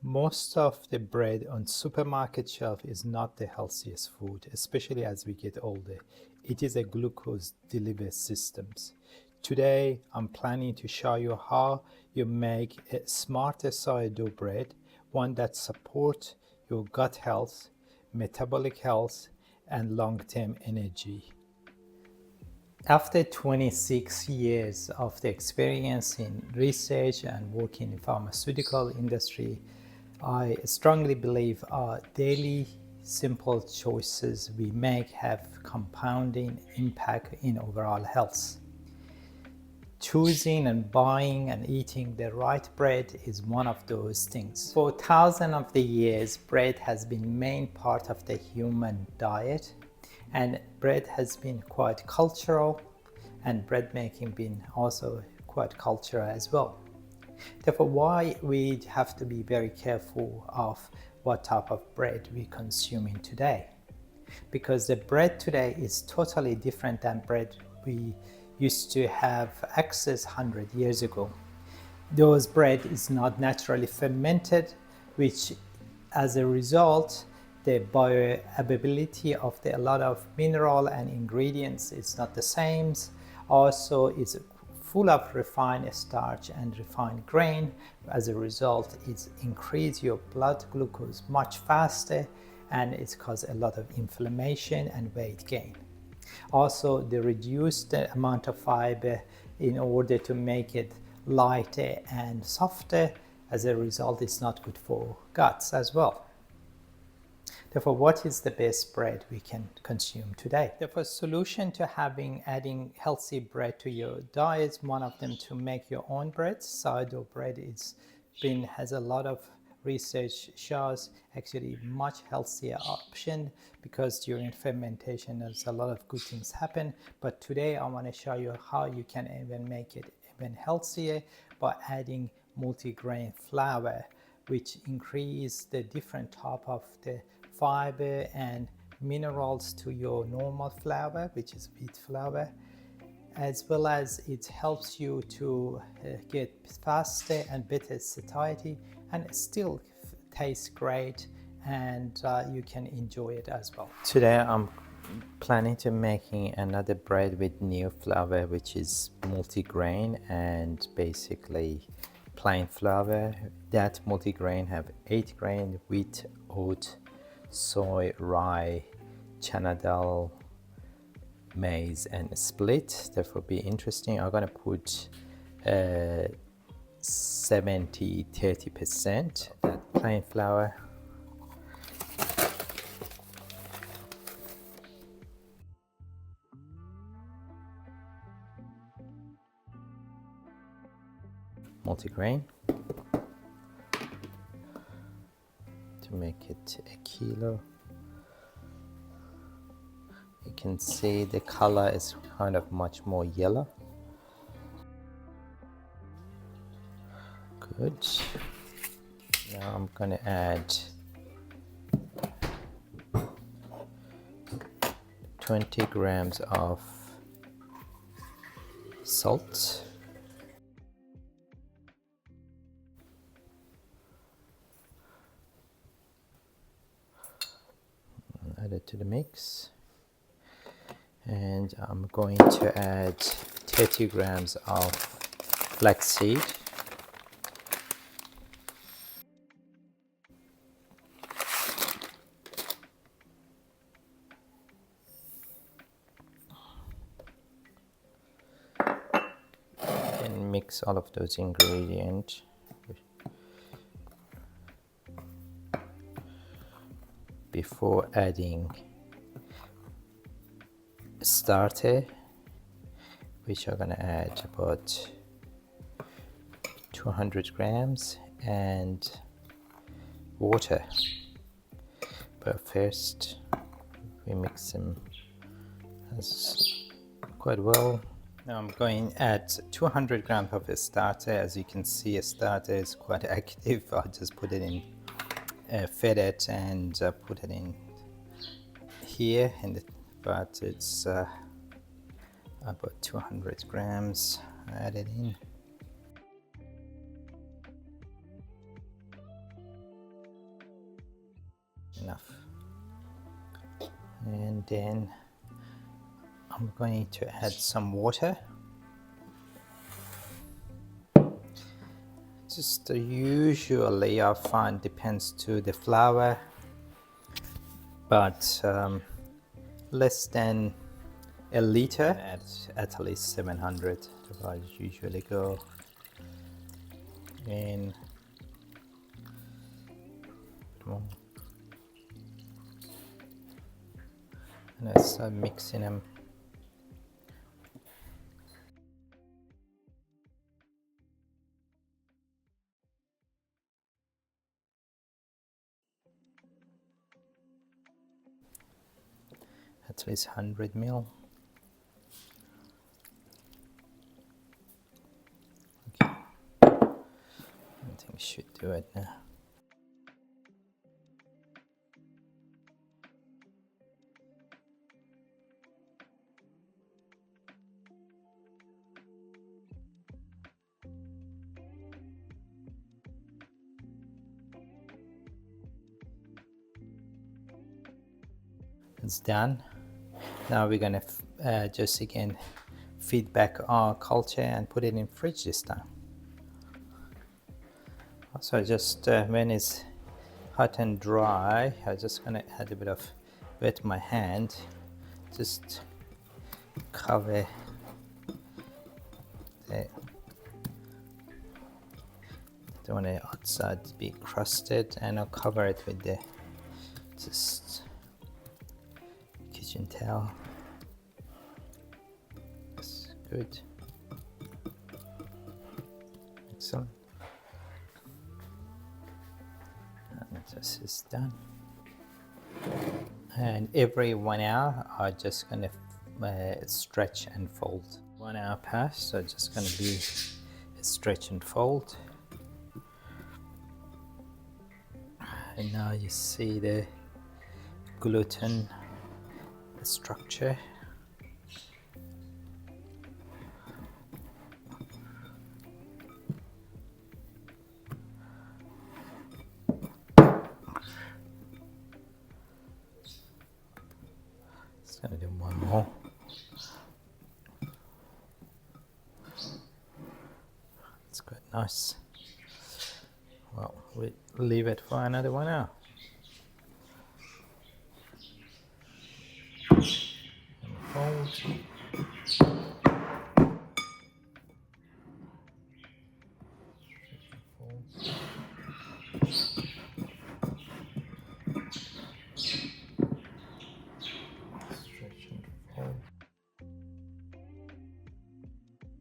Most of the bread on supermarket shelf is not the healthiest food, especially as we get older. It is a glucose delivery systems. Today, I'm planning to show you how you make a smarter sourdough bread, one that supports your gut health, metabolic health, and long-term energy. After 26 years of the experience in research and working in the pharmaceutical industry, I strongly believe our daily simple choices we make have compounding impact in overall health. Choosing and buying and eating the right bread is one of those things. For thousands of the years, bread has been main part of the human diet, and bread has been quite cultural, and bread making been also quite cultural as well. Therefore, why we have to be very careful of what type of bread we consuming today. Because the bread today is totally different than bread we used to have access 100 years ago. Those bread is not naturally fermented, which as a result, the bioavailability of a lot of mineral and ingredients is not the same. Also, it's full of refined starch and refined grain. As a result, it increases your blood glucose much faster, and it's causes a lot of inflammation and weight gain. Also, they reduce the amount of fiber in order to make it lighter and softer. As a result, it's not good for guts as well. Therefore, what is the best bread we can consume today? Therefore, solution to adding healthy bread to your diet, one of them to make your own bread. Sourdough bread has a lot of research shows actually much healthier option, because during fermentation there's a lot of good things happen. But today I want to show you how you can even make it even healthier by adding multigrain flour, which increase the different type of the fiber and minerals to your normal flour, which is wheat flour, as well as it helps you to get faster and better satiety, and it still tastes great, and you can enjoy it as well. Today I'm planning to making another bread with new flour, which is multigrain and basically plain flour. That multigrain have 8 grain: wheat, oat, soy, rye, chana dal, maize, and split. Therefore be interesting. I'm gonna put 70-30% that plain flour, multigrain to make it a kilo. You can see the color is kind of much more yellow. Good. Now I'm going to add 20 grams of salt. Add it to the mix. And I'm going to add 30 grams of flaxseed. And mix all of those ingredients. Before adding starter, which I'm gonna add about 200 grams, and water. But first we mix them quite well. Now I'm going to add 200 grams of a starter. As you can see, a starter is quite active. I just put it in, fed it, and put it in here, but it's about 200 grams. Add it in. enough. And then I'm going to add some water. Just usually I find depends to the flour, but less than a liter at least 700. I usually go in. And I start mixing them. At least 100 ml. Okay, I think we should do it now. It's done. Now we're gonna just again feed back our culture and put it in fridge this time. So just when it's hot and dry, I'm just gonna add a bit of wet my hand, just cover the, don't want the outside to be crusted, and I'll cover it with the just kitchen towel. That's good. Excellent. And this is done. And every 1 hour, I'm just gonna stretch and fold. 1 hour passed, so just gonna be a stretch and fold. And now you see the gluten structure. Just gonna do one more. It's quite nice. Well, we leave it for another 1 hour. And fold.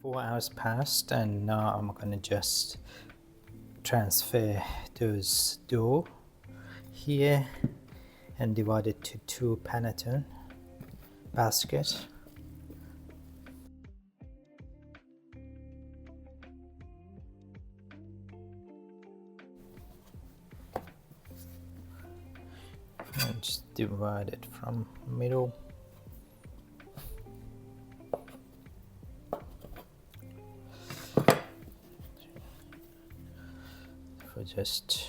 4 hours passed, and now I'm gonna just transfer those dough here and divide it to 2 panettone baskets. And just divide it from middle. For just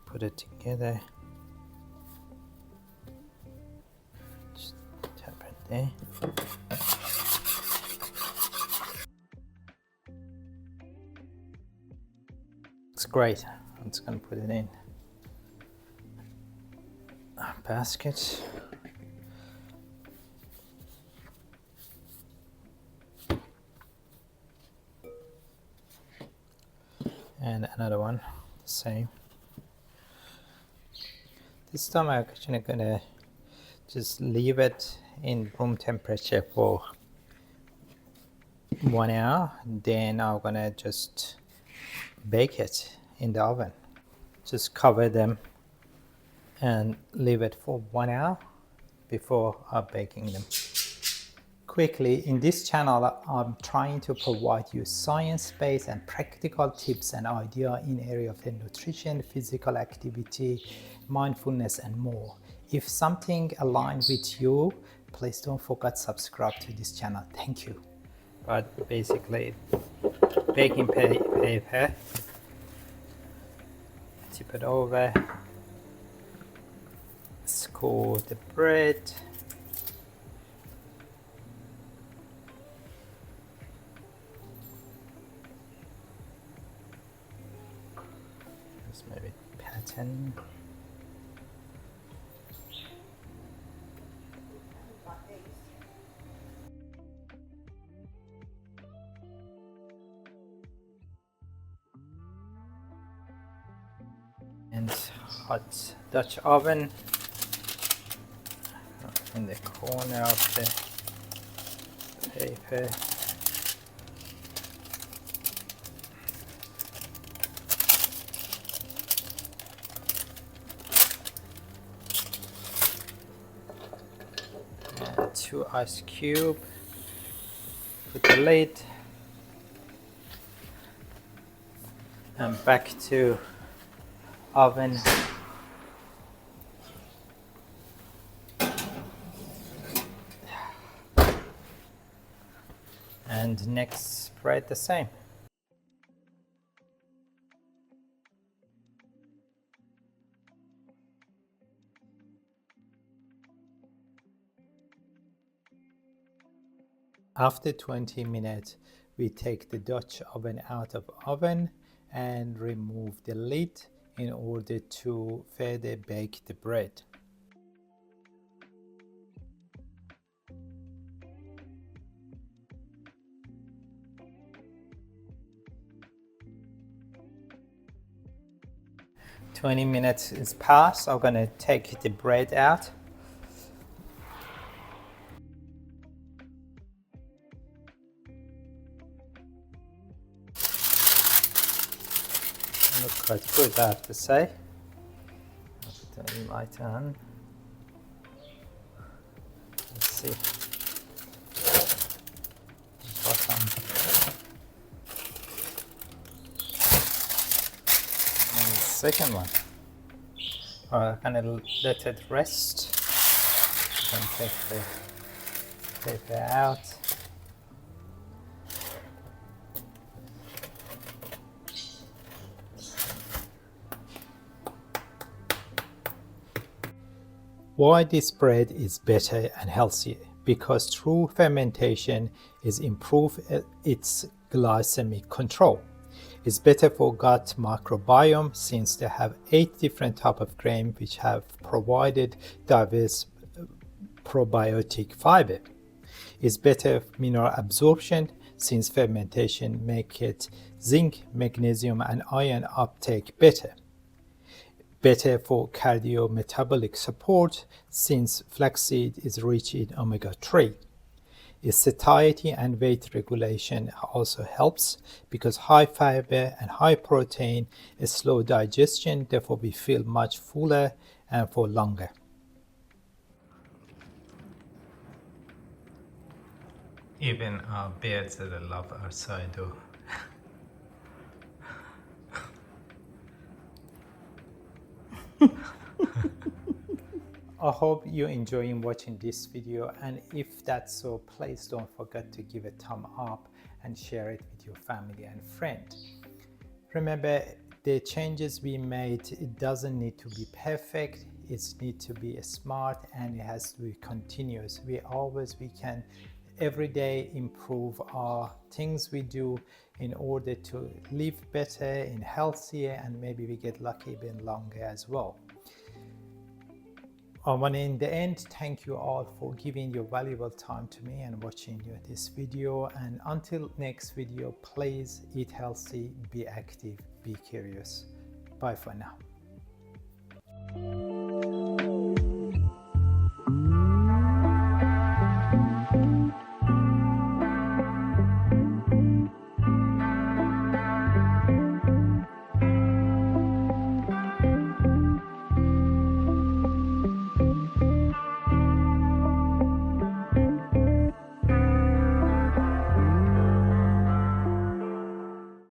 put it together. Just tap it there. Looks great. I'm just going to put it in a basket. And another one, same. This time I'm actually gonna just leave it in room temperature for 1 hour. Then I'm gonna just bake it in the oven. Just cover them and leave it for 1 hour before baking them. Quickly, in this channel, I'm trying to provide you science-based and practical tips and ideas in area of nutrition, physical activity, mindfulness, and more. If something aligns with you, please don't forget to subscribe to this channel. Thank you. But basically, baking paper, tip it over, score the bread. Just maybe pattern. And hot Dutch oven in the corner of the paper. And 2 ice cubes. Put the lid. And back to oven. And next spread the same. After 20 minutes, we take the Dutch oven out of oven and remove the lid in order to further bake the bread. "20 minutes is past. I'm gonna take the bread out. Looks quite good, I have to say. I'll put the light on. Let's see. Bottom. And the second one. I'm gonna let it rest. Then take the paper out. Why this bread is better and healthier? Because through fermentation is improve its glycemic control. It's better for gut microbiome since they have 8 different types of grain which have provided diverse probiotic fiber. It's better mineral absorption since fermentation make it zinc, magnesium and iron uptake better. Better for cardio-metabolic support since flaxseed is rich in omega-3. Its satiety and weight regulation also helps because high fiber and high protein is slow digestion, therefore we feel much fuller and for longer. Even our bears that love our sourdough. I hope you're enjoying watching this video, and if that's so, please don't forget to give a thumb up and share it with your family and friend. Remember, the changes we made, it doesn't need to be perfect, it needs to be smart and it has to be continuous. We can every day improve our things we do in order to live better and healthier, and maybe we get lucky even longer as well. I want to, in the end, thank you all for giving your valuable time to me and watching this video. And until next video, please eat healthy, be active, be curious. Bye for now.